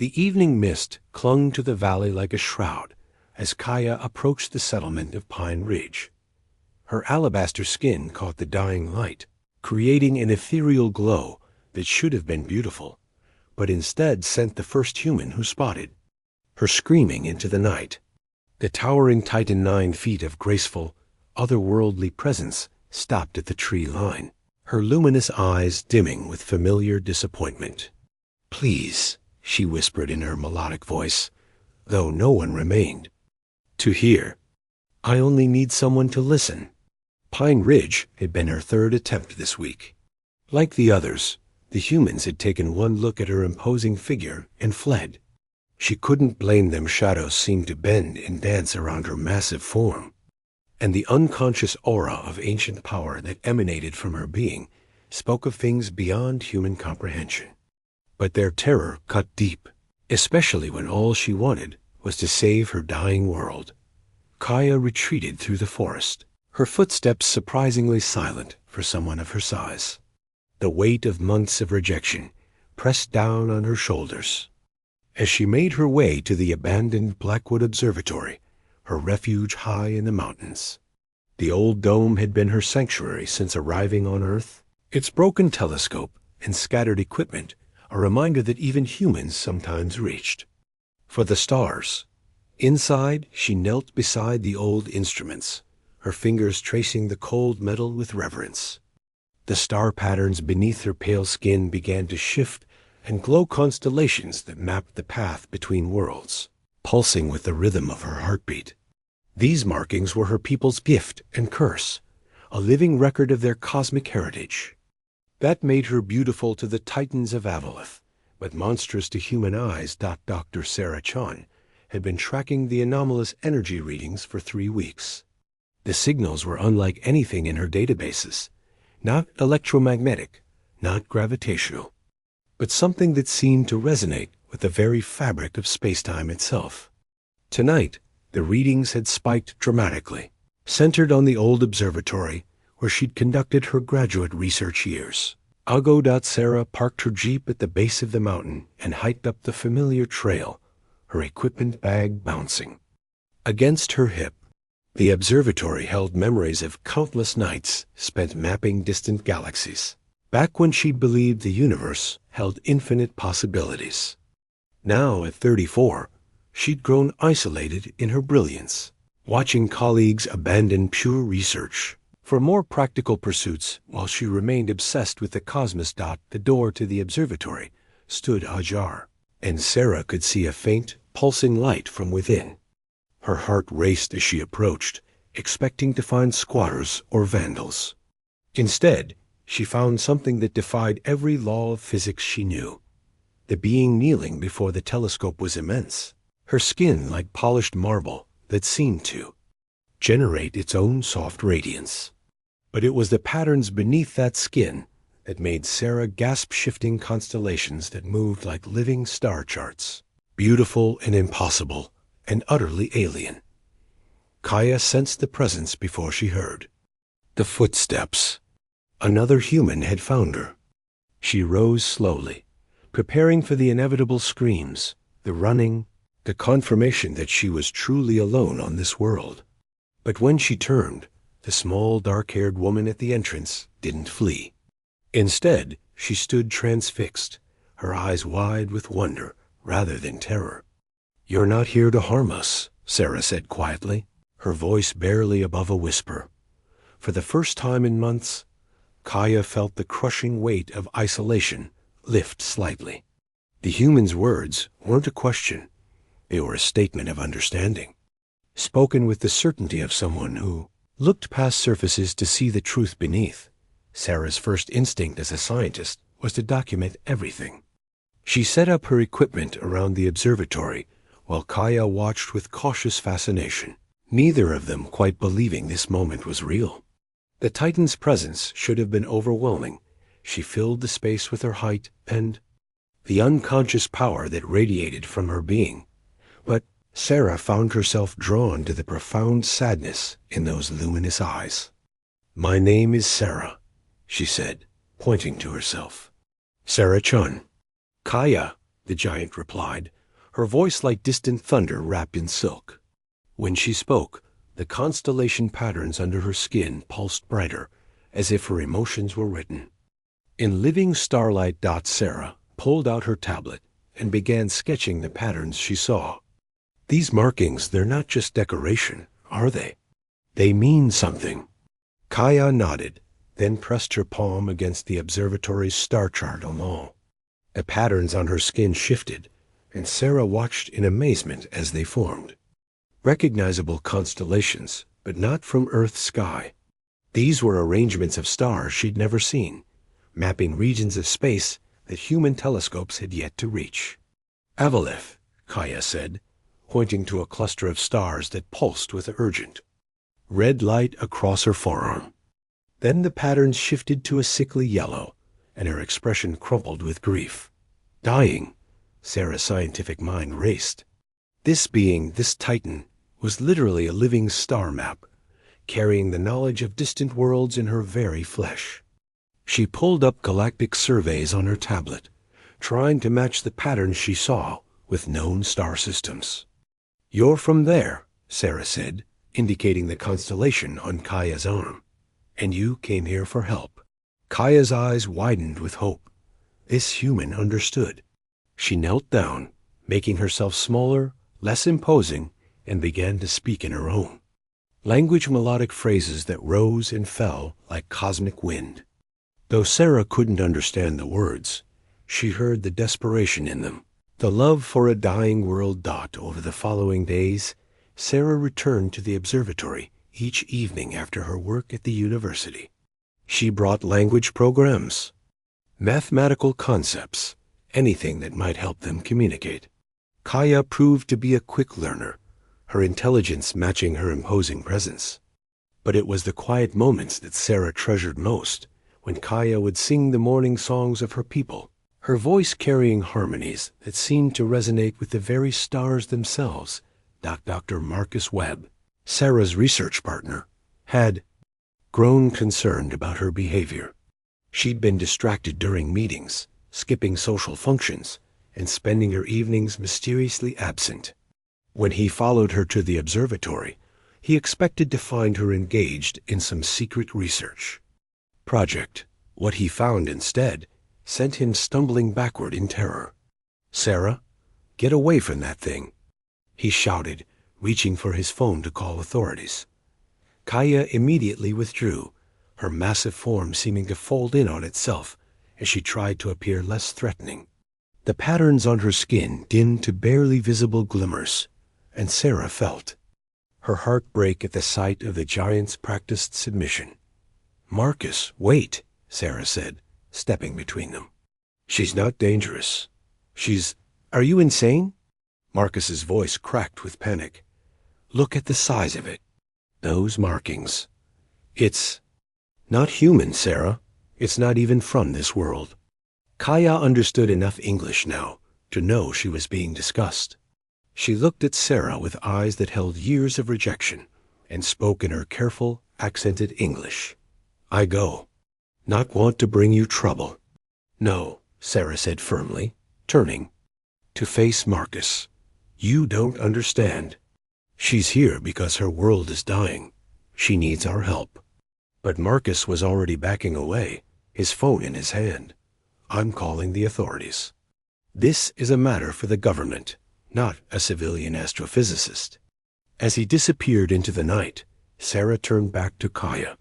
The evening mist clung to the valley like a shroud as Kaya approached the settlement of Pine Ridge. Her alabaster skin caught the dying light, creating an ethereal glow that should have been beautiful, but instead sent the first human who spotted her screaming into the night. The towering Titan 9 feet of graceful, otherworldly presence stopped at the tree line, her luminous eyes dimming with familiar disappointment. "Please," she whispered in her melodic voice, though no one remained to hear. "I only need someone to listen." Pine Ridge had been her third attempt this week. Like the others, the humans had taken one look at her imposing figure and fled. She couldn't blame them. Shadows seemed to bend and dance around her massive form, and the unconscious aura of ancient power that emanated from her being spoke of things beyond human comprehension. But their terror cut deep, especially when all she wanted was to save her dying world. Kaya retreated through the forest, her footsteps surprisingly silent for someone of her size. The weight of months of rejection pressed down on her shoulders. As she made her way to the abandoned Blackwood Observatory, her refuge high in the mountains. The old dome had been her sanctuary since arriving on Earth, its broken telescope and scattered equipment a reminder that even humans sometimes reached for the stars. Inside, she knelt beside the old instruments, her fingers tracing the cold metal with reverence. The star patterns beneath her pale skin began to shift and glow constellations that mapped the path between worlds, pulsing with the rhythm of her heartbeat. These markings were her people's gift and curse, a living record of their cosmic heritage. That made her beautiful to the Titans of Avalith, but monstrous to human eyes. Dr. Sarah Chun had been tracking the anomalous energy readings for 3 weeks. The signals were unlike anything in her databases, not electromagnetic, not gravitational, but something that seemed to resonate with the very fabric of spacetime itself. Tonight, the readings had spiked dramatically, centered on the old observatory where she'd conducted her graduate research years. Sarah parked her jeep at the base of the mountain and hiked up the familiar trail, her equipment bag bouncing against her hip. The observatory held memories of countless nights spent mapping distant galaxies, back when she believed the universe held infinite possibilities. Now, at 34, she'd grown isolated in her brilliance, watching colleagues abandon pure research for more practical pursuits while she remained obsessed with the cosmos. The door to the observatory stood ajar, and Sarah could see a faint, pulsing light from within. Her heart raced as she approached, expecting to find squatters or vandals. Instead, she found something that defied every law of physics she knew. The being kneeling before the telescope was immense, her skin like polished marble that seemed to generate its own soft radiance. But it was the patterns beneath that skin that made Sarah gasp, shifting constellations that moved like living star charts, beautiful and impossible and utterly alien. Kaya sensed the presence before she heard the footsteps. Another human had found her. She rose slowly, preparing for the inevitable screams, the running, the confirmation that she was truly alone on this world. But when she turned, the small, dark-haired woman at the entrance didn't flee. Instead, she stood transfixed, her eyes wide with wonder rather than terror. "You're not here to harm us," Sarah said quietly, her voice barely above a whisper. For the first time in months, Kaya felt the crushing weight of isolation lift slightly. The human's words weren't a question. They were a statement of understanding, spoken with the certainty of someone who looked past surfaces to see the truth beneath. Sarah's first instinct as a scientist was to document everything. She set up her equipment around the observatory while Kaya watched with cautious fascination, neither of them quite believing this moment was real. The Titan's presence should have been overwhelming. She filled the space with her height and the unconscious power that radiated from her being. But Sarah found herself drawn to the profound sadness in those luminous eyes. "My name is Sarah," she said, pointing to herself. "Sarah Chun." Kaya, the giant replied, her voice like distant thunder wrapped in silk. When she spoke, the constellation patterns under her skin pulsed brighter, as if her emotions were written. In living starlight, Sarah pulled out her tablet and began sketching the patterns she saw. These markings, they're not just decoration, are they? They mean something. Kaya nodded, then pressed her palm against the observatory's star chart on the wall. The patterns on her skin shifted, and Sarah watched in amazement as they formed. Recognizable constellations, but not from Earth's sky. These were arrangements of stars she'd never seen, mapping regions of space that human telescopes had yet to reach. Avaleth, Kaya said, pointing to a cluster of stars that pulsed with urgent red light across her forearm. Then the patterns shifted to a sickly yellow, and her expression crumpled with grief. Dying, Sarah's scientific mind raced. This being, this Titan, was literally a living star map, carrying the knowledge of distant worlds in her very flesh. She pulled up galactic surveys on her tablet, trying to match the patterns she saw with known star systems. "You're from there," Sarah said, indicating the constellation on Kaya's arm. "And you came here for help." Kaya's eyes widened with hope. This human understood. She knelt down, making herself smaller, less imposing, and began to speak in her own language, melodic phrases that rose and fell like cosmic wind. Though Sarah couldn't understand the words, she heard the desperation in them, the love for a dying world. Over the following days, Sarah returned to the observatory each evening after her work at the university. She brought language programs, mathematical concepts, anything that might help them communicate. Kaya proved to be a quick learner, her intelligence matching her imposing presence. But it was the quiet moments that Sarah treasured most, when Kaya would sing the morning songs of her people, her voice carrying harmonies that seemed to resonate with the very stars themselves. Dr. Marcus Webb, Sarah's research partner, had grown concerned about her behavior. She'd been distracted during meetings, skipping social functions, and spending her evenings mysteriously absent. When he followed her to the observatory, he expected to find her engaged in some secret research project. What he found instead sent him stumbling backward in terror. "Sarah, get away from that thing," he shouted, reaching for his phone to call authorities. Kaya immediately withdrew, her massive form seeming to fold in on itself as she tried to appear less threatening. The patterns on her skin dimmed to barely visible glimmers, and Sarah felt her heart break at the sight of the giant's practiced submission. "Marcus, wait," Sarah said, stepping between them. "She's not dangerous. Are you insane?" Marcus's voice cracked with panic. "Look at the size of it. Those markings. It's not human, Sarah. It's not even from this world." Kaya understood enough English now to know she was being discussed. She looked at Sarah with eyes that held years of rejection and spoke in her careful, accented English. "I go. Not want to bring you trouble." "No," Sarah said firmly, turning to face Marcus. "You don't understand. She's here because her world is dying. She needs our help." But Marcus was already backing away, his phone in his hand. "I'm calling the authorities. This is a matter for the government, not a civilian astrophysicist." As he disappeared into the night, Sarah turned back to Kaya.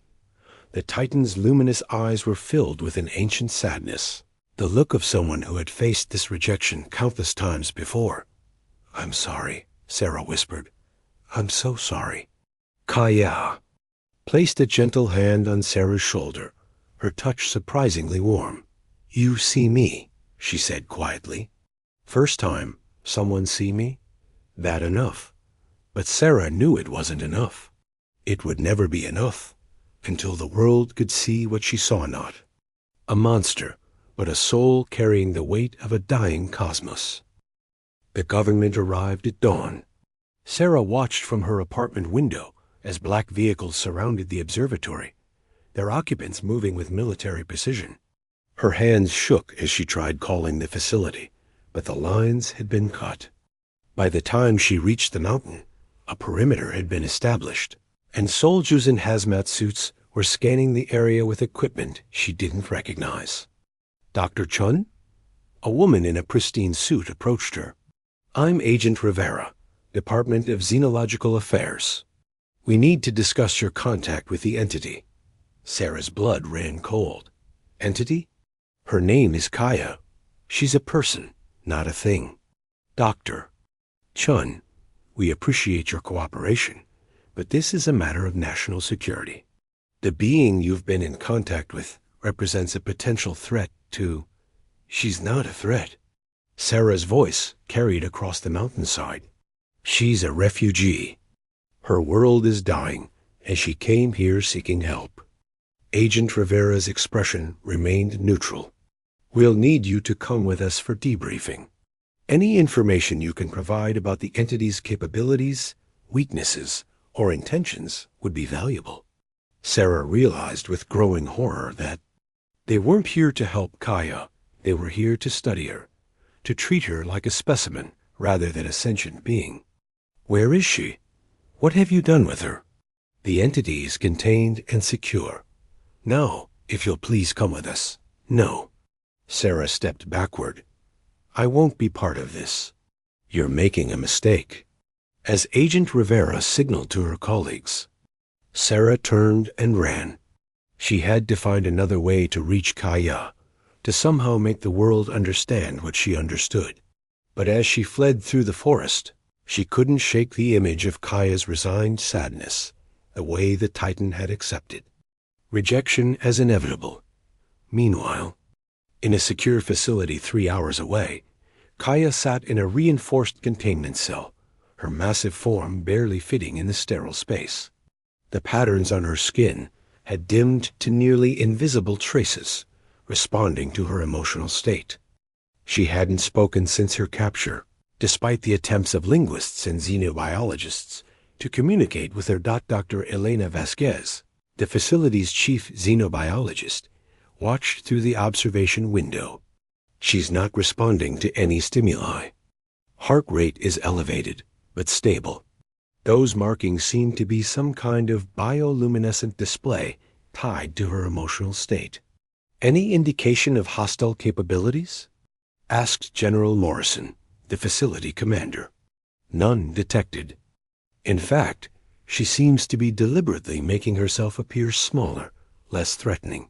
The Titan's luminous eyes were filled with an ancient sadness, the look of someone who had faced this rejection countless times before. "I'm sorry," Sarah whispered. "I'm so sorry." Kaya placed a gentle hand on Sarah's shoulder, her touch surprisingly warm. "You see me," she said quietly. "First time someone see me? That enough." But Sarah knew it wasn't enough. It would never be enough until the world could see what she saw not. A monster, but a soul carrying the weight of a dying cosmos. The government arrived at dawn. Sarah watched from her apartment window as black vehicles surrounded the observatory, their occupants moving with military precision. Her hands shook as she tried calling the facility, but the lines had been cut. By the time she reached the mountain, a perimeter had been established, and soldiers in hazmat suits were scanning the area with equipment she didn't recognize. Dr. Chun? A woman in a pristine suit approached her. I'm Agent Rivera, Department of Xenological Affairs. We need to discuss your contact with the entity. Sarah's blood ran cold. Entity? Her name is Kaya. She's a person, not a thing. Doctor Chun, we appreciate your cooperation, but this is a matter of national security. The being you've been in contact with represents a potential threat to... She's not a threat. Sarah's voice carried across the mountainside. She's a refugee. Her world is dying, and she came here seeking help. Agent Rivera's expression remained neutral. We'll need you to come with us for debriefing. Any information you can provide about the entity's capabilities, weaknesses, or intentions would be valuable. Sarah realized with growing horror that they weren't here to help Kaya. They were here to study her, to treat her like a specimen rather than a sentient being. Where is she? What have you done with her? The entity is contained and secure. No, if you'll please come with us. No. Sarah stepped backward. I won't be part of this. You're making a mistake. As Agent Rivera signaled to her colleagues, Sarah turned and ran. She had to find another way to reach Kaya, to somehow make the world understand what she understood. But as she fled through the forest, she couldn't shake the image of Kaya's resigned sadness, the way the Titan had accepted. Rejection as inevitable. Meanwhile, in a secure facility 3 hours away, Kaya sat in a reinforced containment cell, her massive form barely fitting in the sterile space. The patterns on her skin had dimmed to nearly invisible traces, responding to her emotional state. She hadn't spoken since her capture, despite the attempts of linguists and xenobiologists to communicate with her. Dr. Elena Vasquez, the facility's chief xenobiologist, watched through the observation window. She's not responding to any stimuli. Heart rate is elevated, but stable. Those markings seem to be some kind of bioluminescent display tied to her emotional state. Any indication of hostile capabilities? Asked General Morrison, the facility commander. None detected. In fact, she seems to be deliberately making herself appear smaller, less threatening.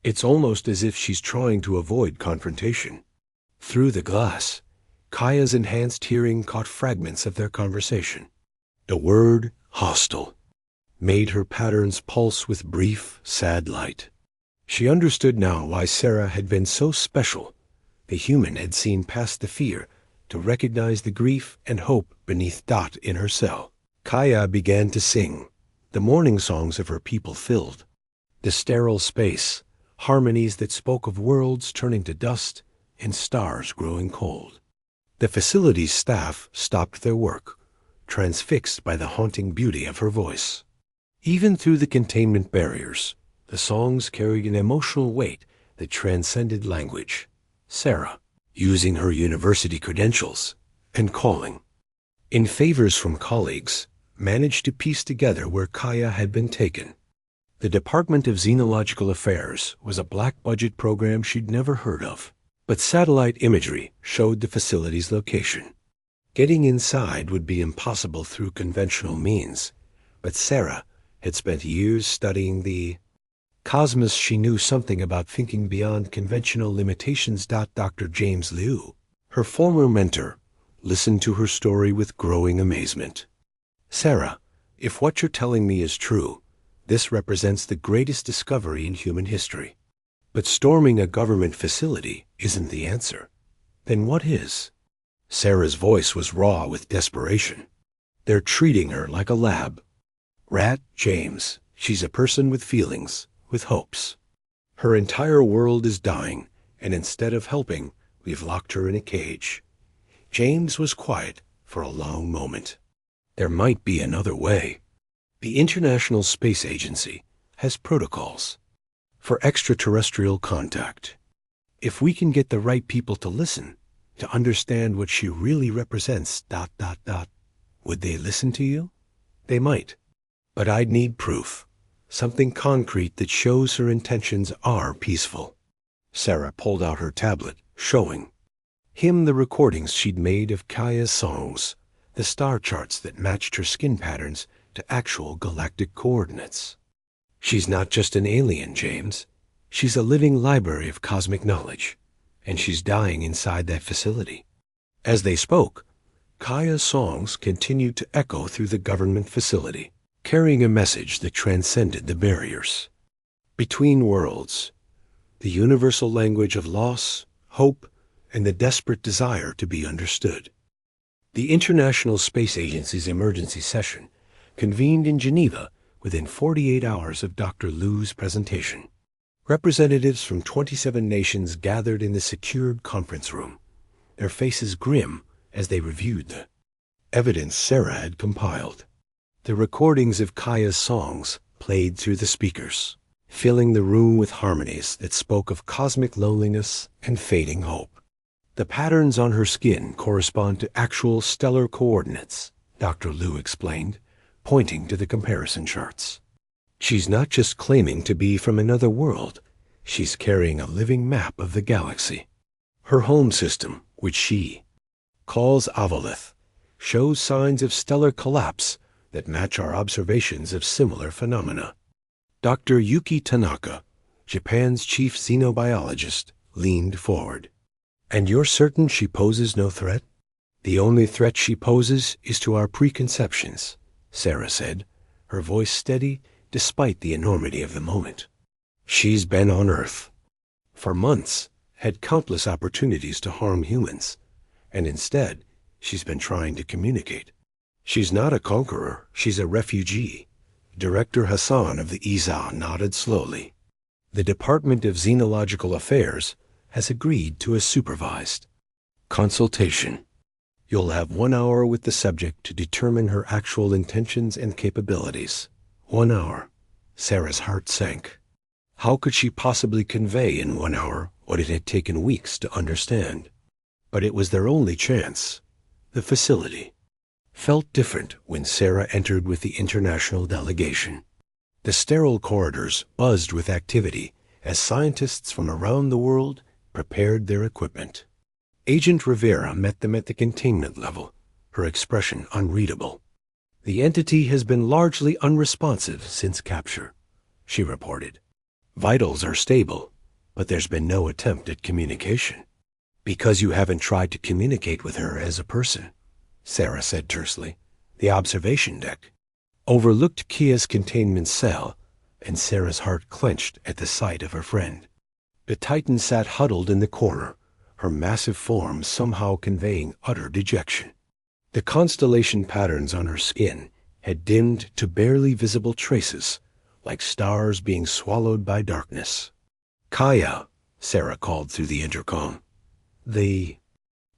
It's almost as if she's trying to avoid confrontation. Through the glass, Kaya's enhanced hearing caught fragments of their conversation. The word hostile made her patterns pulse with brief, sad light. She understood now why Sarah had been so special. The human had seen past the fear to recognize the grief and hope beneath Dot in her cell. Kaya began to sing. The morning songs of her people filled the sterile space, harmonies that spoke of worlds turning to dust and stars growing cold. The facility's staff stopped their work, transfixed by the haunting beauty of her voice. Even through the containment barriers, the songs carried an emotional weight that transcended language. Sarah, using her university credentials and calling in favors from colleagues, managed to piece together where Kaya had been taken. The Department of Xenological Affairs was a black-budget program she'd never heard of, but satellite imagery showed the facility's location. Getting inside would be impossible through conventional means, but Sarah had spent years studying the cosmos. She knew something about thinking beyond conventional limitations. Dr. James Liu, her former mentor, listened to her story with growing amazement. Sarah, if what you're telling me is true, this represents the greatest discovery in human history. But storming a government facility isn't the answer. Then what is? Sarah's voice was raw with desperation. They're treating her like a lab. Rat James, she's a person with feelings, with hopes. Her entire world is dying, and instead of helping, we've locked her in a cage. James was quiet for a long moment. There might be another way. The International Space Agency has protocols for extraterrestrial contact. If we can get the right people to listen, to understand what she really represents, ... Would they listen to you? They might. But I'd need proof. Something concrete that shows her intentions are peaceful. Sarah pulled out her tablet, showing him the recordings she'd made of Kaya's songs, the star charts that matched her skin patterns to actual galactic coordinates. She's not just an alien, James. She's a living library of cosmic knowledge, and she's dying inside that facility. As they spoke, Kaya's songs continued to echo through the government facility, carrying a message that transcended the barriers. Between worlds, the universal language of loss, hope, and the desperate desire to be understood. The International Space Agency's emergency session convened in Geneva within 48 hours of Dr. Liu's presentation. Representatives from 27 nations gathered in the secured conference room, their faces grim as they reviewed the evidence Sarah had compiled. The recordings of Kaya's songs played through the speakers, filling the room with harmonies that spoke of cosmic loneliness and fading hope. The patterns on her skin correspond to actual stellar coordinates, Dr. Liu explained, pointing to the comparison charts. She's not just claiming to be from another world, she's carrying a living map of the galaxy. Her home system, which she calls Avalith, shows signs of stellar collapse that match our observations of similar phenomena. Dr. Yuki Tanaka, Japan's chief xenobiologist, leaned forward. And you're certain she poses no threat? The only threat she poses is to our preconceptions, Sarah said, her voice steady despite the enormity of the moment. She's been on Earth for months, had countless opportunities to harm humans, and instead she's been trying to communicate. She's not a conqueror, she's a refugee. Director Hassan of the ESA nodded slowly. The Department of Xenological Affairs has agreed to a supervised consultation. You'll have 1 hour with the subject to determine her actual intentions and capabilities. 1 hour. Sarah's heart sank. How could she possibly convey in 1 hour what it had taken weeks to understand? But it was their only chance. The facility felt different when Sarah entered with the international delegation. The sterile corridors buzzed with activity as scientists from around the world prepared their equipment. Agent Rivera met them at the containment level, her expression unreadable. The entity has been largely unresponsive since capture, she reported. Vitals are stable, but there's been no attempt at communication. Because you haven't tried to communicate with her as a person, Sarah said tersely. The observation deck overlooked Kia's containment cell, and Sarah's heart clenched at the sight of her friend. The Titan sat huddled in the corner, her massive form somehow conveying utter dejection. The constellation patterns on her skin had dimmed to barely visible traces, like stars being swallowed by darkness. Kaya, Sarah called through the intercom. The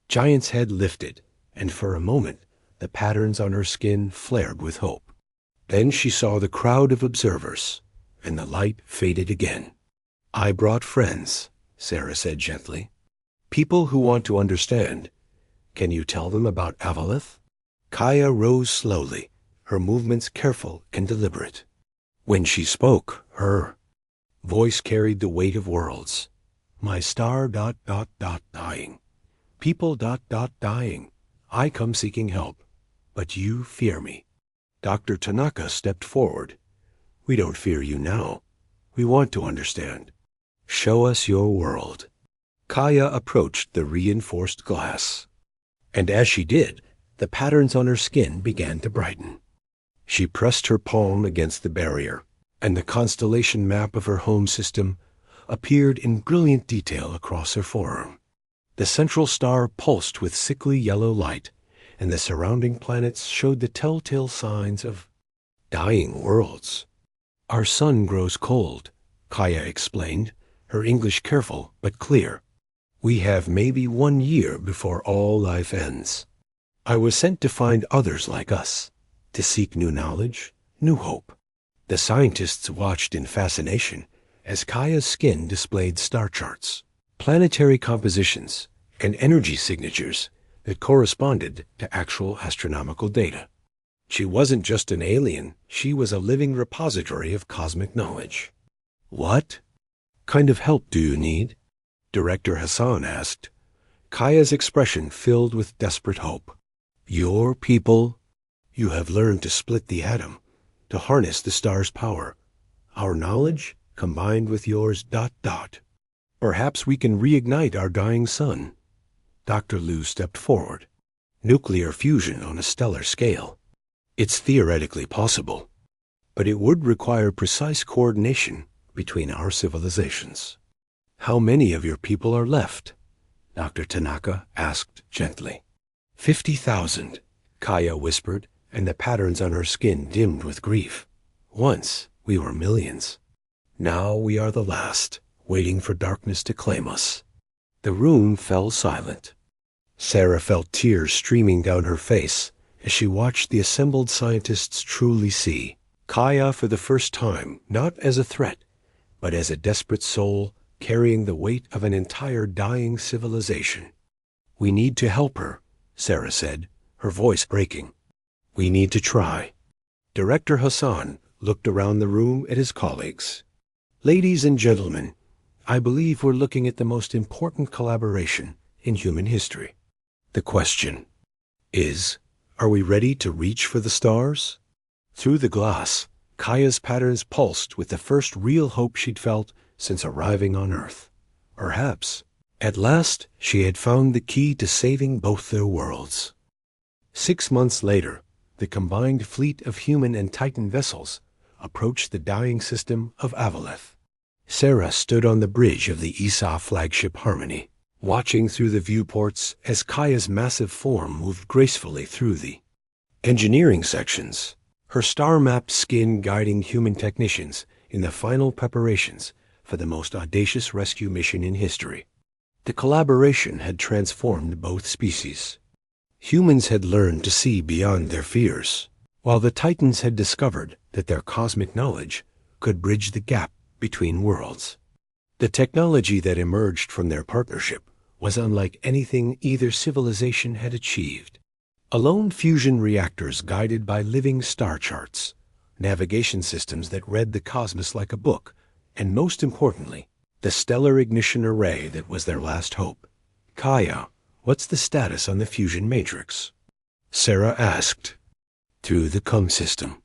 giant's head lifted, and for a moment the patterns on her skin flared with hope. Then she saw the crowd of observers, and the light faded again. I brought friends, Sarah said gently. People who want to understand. Can you tell them about Avalith? Kaya rose slowly, her movements careful and deliberate. When she spoke, her voice carried the weight of worlds. My star ... dying. People ... dying. I come seeking help, but you fear me. Dr. Tanaka stepped forward. We don't fear you now. We want to understand. Show us your world. Kaya approached the reinforced glass, and as she did, the patterns on her skin began to brighten. She pressed her palm against the barrier, and the constellation map of her home system appeared in brilliant detail across her forearm. The central star pulsed with sickly yellow light, and the surrounding planets showed the telltale signs of dying worlds. Our sun grows cold, Kaya explained, her English careful but clear. We have maybe 1 year before all life ends. I was sent to find others like us, to seek new knowledge, new hope. The scientists watched in fascination as Kaya's skin displayed star charts, planetary compositions, and energy signatures that corresponded to actual astronomical data. She wasn't just an alien, she was a living repository of cosmic knowledge. What kind of help do you need? Director Hassan asked. Kaya's expression filled with desperate hope. Your people, you have learned to split the atom, to harness the star's power. Our knowledge, combined with yours, ... Perhaps we can reignite our dying sun. Dr. Liu stepped forward. Nuclear fusion on a stellar scale. It's theoretically possible, but it would require precise coordination between our civilizations. How many of your people are left? Dr. Tanaka asked gently. 50,000, Kaya whispered, and the patterns on her skin dimmed with grief. Once we were millions. Now we are the last, waiting for darkness to claim us. The room fell silent. Sarah felt tears streaming down her face as she watched the assembled scientists truly see Kaya for the first time, not as a threat, but as a desperate soul carrying the weight of an entire dying civilization. We need to help her, Sarah said, her voice breaking. We need to try. Director Hassan looked around the room at his colleagues. Ladies and gentlemen, I believe we're looking at the most important collaboration in human history. The question is, are we ready to reach for the stars? Through the glass, Kaya's patterns pulsed with the first real hope she'd felt since arriving on Earth. Perhaps, at last, she had found the key to saving both their worlds. 6 months later, the combined fleet of human and Titan vessels approached the dying system of Avaleth. Sarah stood on the bridge of the ESA flagship Harmony, watching through the viewports as Kaya's massive form moved gracefully through the engineering sections, her star-mapped skin guiding human technicians in the final preparations for the most audacious rescue mission in history. The collaboration had transformed both species. Humans had learned to see beyond their fears, while the Titans had discovered that their cosmic knowledge could bridge the gap between worlds. The technology that emerged from their partnership was unlike anything either civilization had achieved. Alone fusion reactors guided by living star charts, navigation systems that read the cosmos like a book, and most importantly, the stellar ignition array that was their last hope. Kaya, what's the status on the fusion matrix? Sarah asked. Through the CUM system.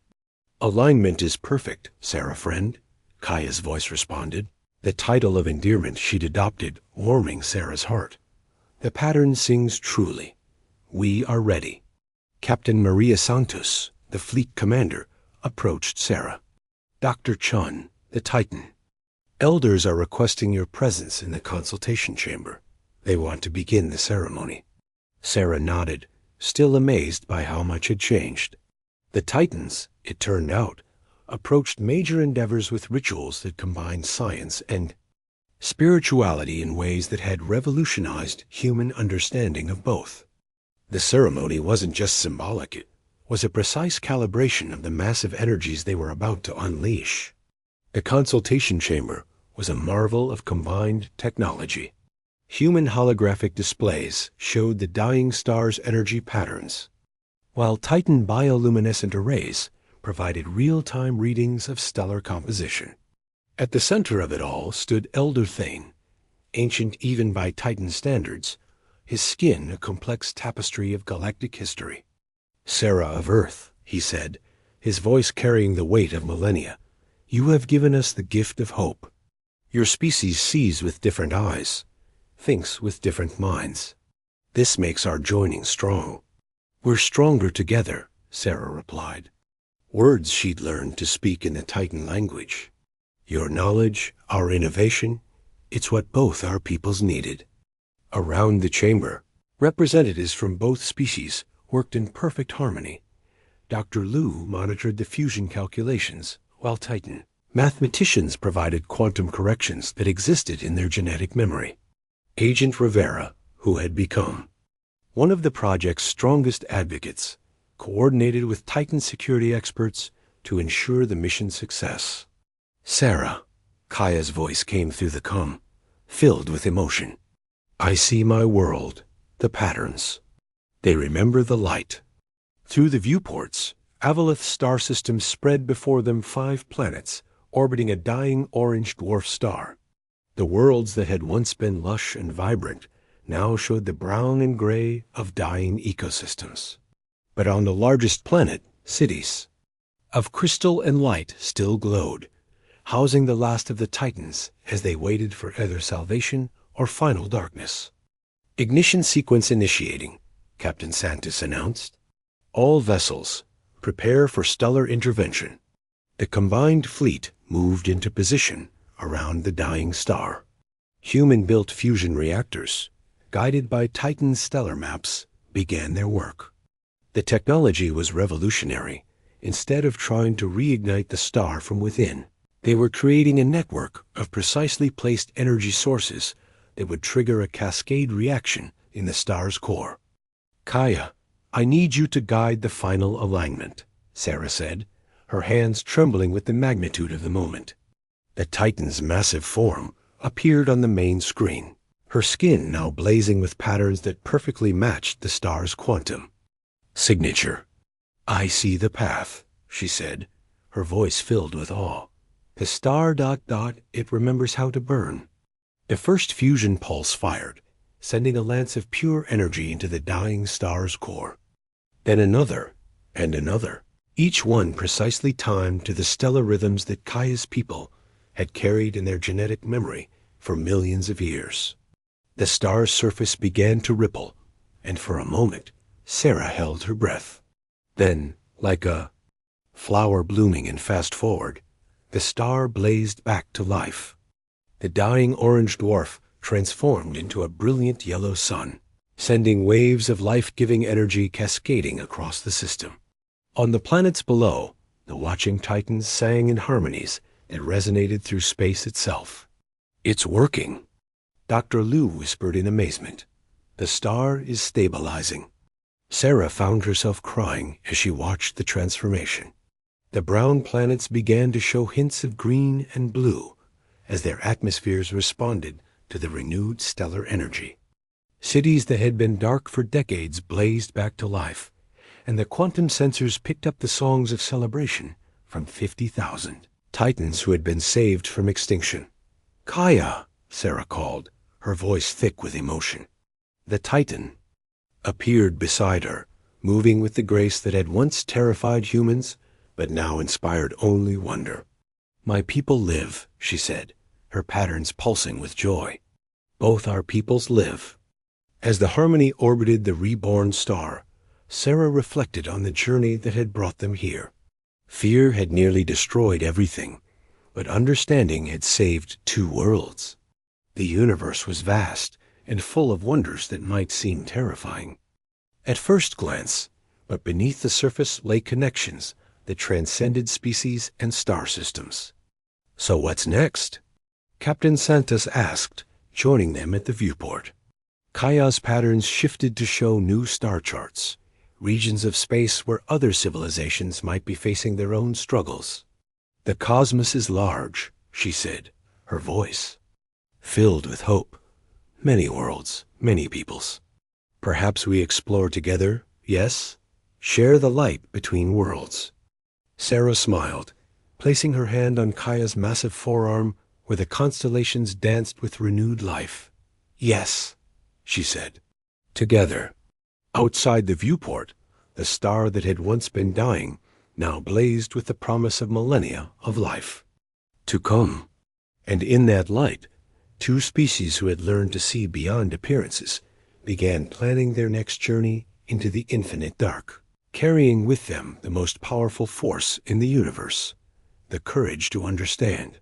Alignment is perfect, Sarah friend, Kaya's voice responded, the title of endearment she'd adopted warming Sarah's heart. The pattern sings truly. We are ready. Captain Maria Santos, the fleet commander, approached Sarah. Dr. Chun, the Titan. Elders are requesting your presence in the consultation chamber. They want to begin the ceremony. Sarah nodded, still amazed by how much had changed. The Titans, it turned out, approached major endeavors with rituals that combined science and spirituality in ways that had revolutionized human understanding of both. The ceremony wasn't just symbolic, it was a precise calibration of the massive energies they were about to unleash. The consultation chamber was a marvel of combined technology. Human holographic displays showed the dying star's energy patterns, while Titan bioluminescent arrays provided real-time readings of stellar composition. At the center of it all stood Elder Thane, ancient even by Titan standards, his skin a complex tapestry of galactic history. Sarah of Earth, he said, his voice carrying the weight of millennia, you have given us the gift of hope. Your species sees with different eyes, thinks with different minds. This makes our joining strong. We're stronger together, Sarah replied. Words she'd learned to speak in the Titan language. Your knowledge, our innovation, it's what both our peoples needed. Around the chamber, representatives from both species worked in perfect harmony. Dr. Liu monitored the fusion calculations, while Titan mathematicians provided quantum corrections that existed in their genetic memory. Agent Rivera, who had become one of the project's strongest advocates, coordinated with Titan security experts to ensure the mission's success. Sarah, Kaya's voice came through the CUM, filled with emotion. I see my world, the patterns. They remember the light. Through the viewports, Avalith's star system spread before them 5 planets, orbiting a dying orange dwarf star. The worlds that had once been lush and vibrant now showed the brown and gray of dying ecosystems. But on the largest planet, cities of crystal and light still glowed, housing the last of the Titans as they waited for either salvation or final darkness. Ignition sequence initiating, Captain Santis announced. All vessels, prepare for stellar intervention. The combined fleet moved into position around the dying star. Human-built fusion reactors, guided by Titan's stellar maps, began their work. The technology was revolutionary. Instead of trying to reignite the star from within, they were creating a network of precisely placed energy sources that would trigger a cascade reaction in the star's core. Kaya, I need you to guide the final alignment, Sarah said, her hands trembling with the magnitude of the moment. The Titan's massive form appeared on the main screen, her skin now blazing with patterns that perfectly matched the star's quantum signature. I see the path, she said, her voice filled with awe. The star ... it remembers how to burn. The first fusion pulse fired, sending a lance of pure energy into the dying star's core. Then another, and another, each one precisely timed to the stellar rhythms that Kaya's people had carried in their genetic memory for millions of years. The star's surface began to ripple, and for a moment, Sarah held her breath. Then, like a flower blooming in fast forward, the star blazed back to life. The dying orange dwarf transformed into a brilliant yellow sun, sending waves of life-giving energy cascading across the system. On the planets below, the watching Titans sang in harmonies that resonated through space itself. It's working, Dr. Liu whispered in amazement. The star is stabilizing. Sarah found herself crying as she watched the transformation. The brown planets began to show hints of green and blue as their atmospheres responded to the renewed stellar energy. Cities that had been dark for decades blazed back to life, and the quantum sensors picked up the songs of celebration from 50,000 Titans who had been saved from extinction. Kaya, Sarah called, her voice thick with emotion. The Titan appeared beside her, moving with the grace that had once terrified humans, but now inspired only wonder. My people live, she said, her patterns pulsing with joy. Both our peoples live. As the harmony orbited the reborn star, Sarah reflected on the journey that had brought them here. Fear had nearly destroyed everything, but understanding had saved 2 worlds. The universe was vast and full of wonders that might seem terrifying at first glance, but beneath the surface lay connections that transcended species and star systems. So what's next? Captain Santos asked, joining them at the viewport. Kaya's patterns shifted to show new star charts, regions of space where other civilizations might be facing their own struggles. The cosmos is large, she said, her voice filled with hope. Many worlds, many peoples. Perhaps we explore together, yes? Share the light between worlds. Sarah smiled, placing her hand on Kaya's massive forearm where the constellations danced with renewed life. Yes, she said. Together. Outside the viewport, the star that had once been dying now blazed with the promise of millennia of life to come. And in that light, 2 species who had learned to see beyond appearances began planning their next journey into the infinite dark, carrying with them the most powerful force in the universe, the courage to understand.